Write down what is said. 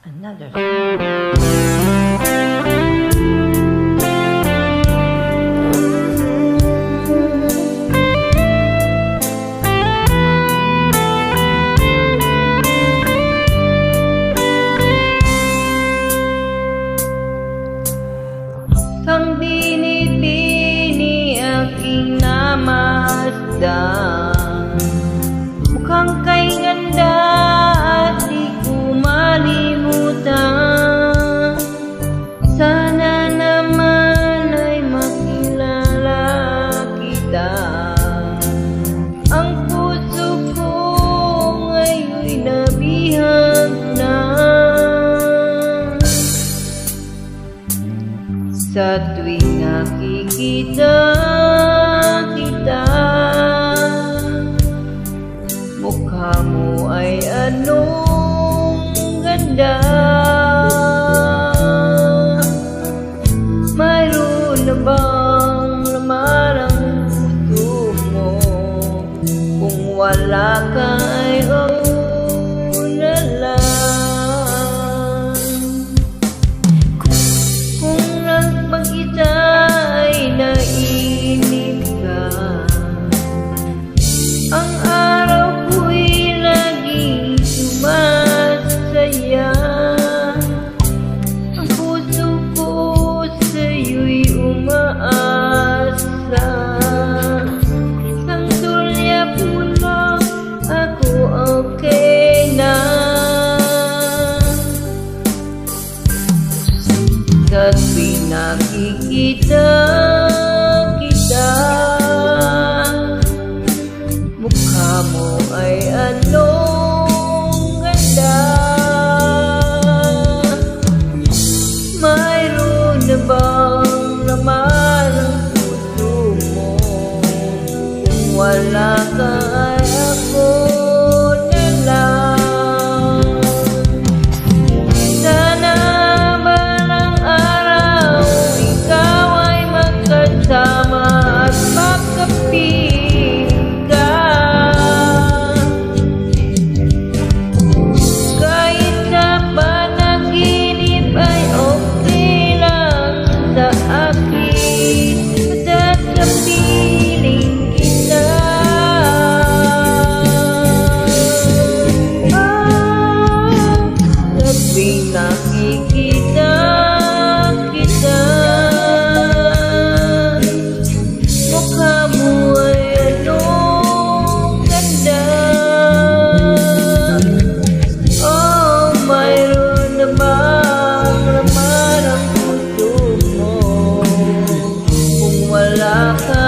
Another. Kang binibini aking namasdan, mukhang kay ganda at di ko malimutan. Sana naman ay makilala kita. Ang puso ko ngayon'y nabihag na. Sa tuwing nakikita kita, mukha mo ay anong ganda. Mayroon na bang laman ang puso mo? Kung wala ka ay oo na lang. Kung mag-isa ay naiinip ka, ang araw ko'y laging sumasaya. Ang puso ko sa'yo'y umaasa. Sang sulyap mo lang ako okay na. Sa tuwing nakikita kita, mukha mo ay anong ganda. Mayroon na bang laman ang puso mo? Kung wala ka ay ako na lang. Sana balang araw ikaw ay magkasama at makapiling ka. Kahit sa panaginip ay okay lang sa akin, at kapiling kita. Sa tuwing nakikita kita, mukha mo ay anong ganda. Oh, mayroon na bang laman ang puso mo? Kung wala ka